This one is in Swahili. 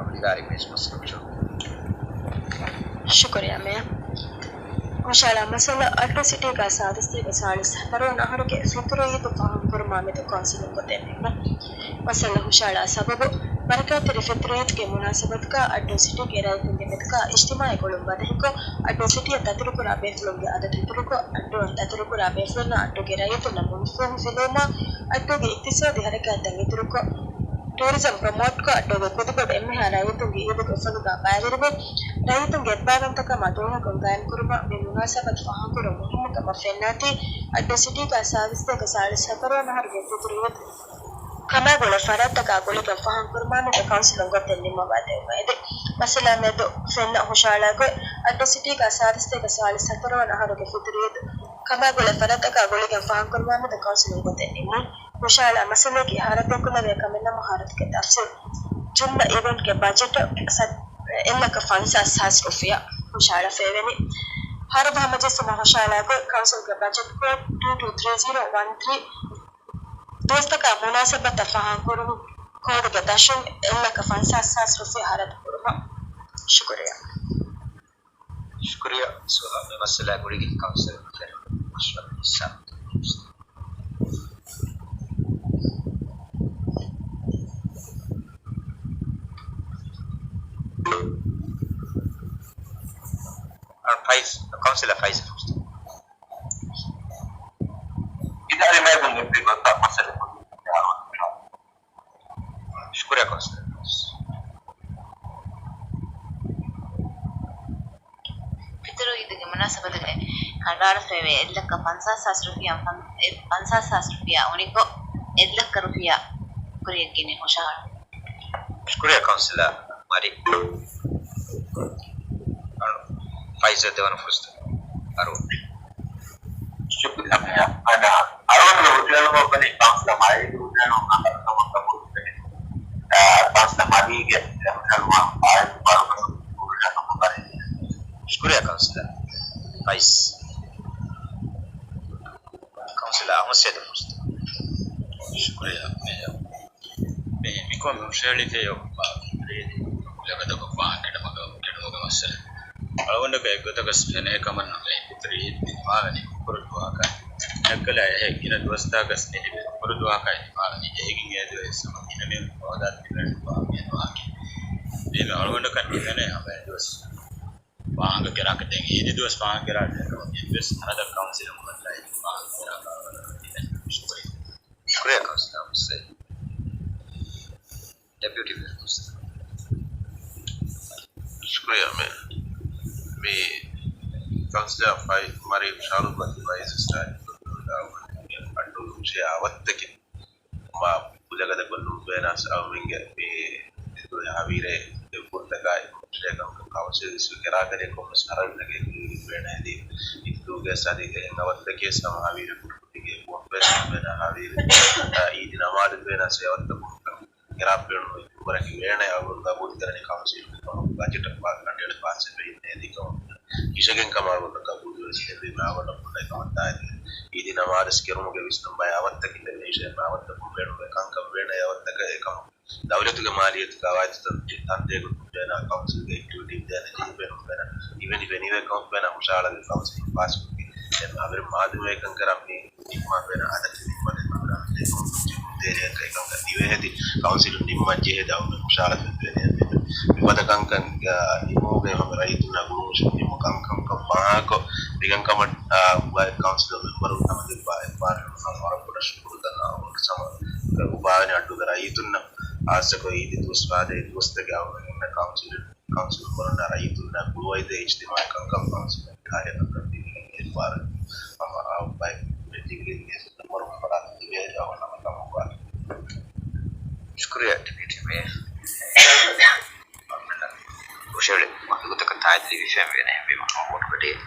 magari mesmo solution. शुक्रिया मैं مشالا مثلا atrocity का सादस्ते का सालिस हरो नहर के फितरो ये तो फहम फरमा में तो काउंसिलिंग को देने ना مثلا مشالا सबब बरकत रिफितरियत के मुनासबत का atrocity के राय कुंदिमत का इज्तिमाई कोलुम बदह को atrocity ततरु को राबे फलोंगे आदत ततरु को ततरु को राबे फलोना अट्टो के राय तो नमुन फिलोमा अट्टो के इक्तिसादी हरकत दंगे तरु को tourism promote ko adobe kodukod emme ha rayutunge iyedu kofaluga bayirbe rayutun getbagantaka madona kon gayan kuruma me munasabat fahakuru muhimma kama fennati addo city ka service ka sali sakaro nahar getuturiyat kama gola farata ka gole ka faham kuruma me council ngoten nimma bade ede masala me do fenna hoshala go addo city ka service ka sali sakaro nahar getuturiyat kama gola farata ka gole ka faham kuruma me council ngoten nimma مشاعل مسئلے کی حالت کو نہ کمنا مہارت کے تفسیر جملہ ایونٹ کے بجٹ انك فانسا اساس رفيع مشاعل فيني هرب هم جسم مشاعل کو کونسل کے بجٹ کو 223013 دوست کا مناسبہ تفاهم کرو کوڈ کے دشم انك فانسا اساس رفيع حالت کرو شکریہ سوال مسئلہ گوڑی کی کونسل کے مشورہ حصہ faz councilor faz justo idare mai bunge privata masale shukriya councilor fitro idege munasabata kadara feve edlaka 50000 rupiya 50000 rupiya uniko edlaka rupiya kuriyagine hoshar shukriya councilor mari Faiza dewan fusta Arun syukurlah ya ada Arun hotel ko bani councilor mari hotel no nama kamu councilor mari ke kalwa baru hotel no mari shukriya councilor Faiz councilor Ahmed fusta shukriya me miko mshali te yo ba redi lagada ko ba kada maga masala alwanda ka egota ka spene kaman na me pitri dimagani kurduwa ka nakala he kina dosta ka snehi kurduwa ka dimagani egin edu esama ina me odat piran ba me no aki me alwanda ka dinane ame dos baanga kera ka den edi dos baanga kera ka bes another council mo lai baanga kera ka shukriya councilor Hussein deputy mayor shukriya me councilor fai mari shahrukh bandi vice style andu she avattake ma pujagada konnu benas awinge me do havire puntaga shekam council su keragare ko saravnage benadi iduge sadige avattake sama havire kurtige bonbes bena havire idina madu benas avattaku kerapenu baraki vena avunda budkarani council budget of 100% ediko kishagen kamarunda kabudu sirri nawana punai kamatade idina maris keruge visnumbai avattake indonesia avattaku venu kankam vena avattake ekam dawlatuge maliyatu kawaati tante gudena council ge activity dena jibenu bena even if anyway count bena mushala ge council pass then agar madume kankaramni nimma bena adati nimma bena teriya kai kam divehedi council nimma jeheda awna mushala bena විපදකංකන් නිමෝගේ හම රයිතුනා ගුරුෂ නිම කංකම් කම්මාකෝ නිගංකම වයි කවුන්සිලර් මෙම්බරු තමයි පාර පොඩස් පුරුදනා වක සම උපාවන අඩු කරයිතුන ආසකෝ ඊදි දුස්වාදේ දුස්තගේ අවන කවුන්සිලර් වරන රයිතුනා ගුරුවයිද ඉජ්තිමායි කංකම් කවුන්සිලර් කාර්යයක් කරති ඒ පාර වයි මෙතිගේ නම්බරු පඩා දිවේ අවන නම තමයි shukriya deputy mayor Ushare, aku tak kata ada di film ini, memang awak berdiri.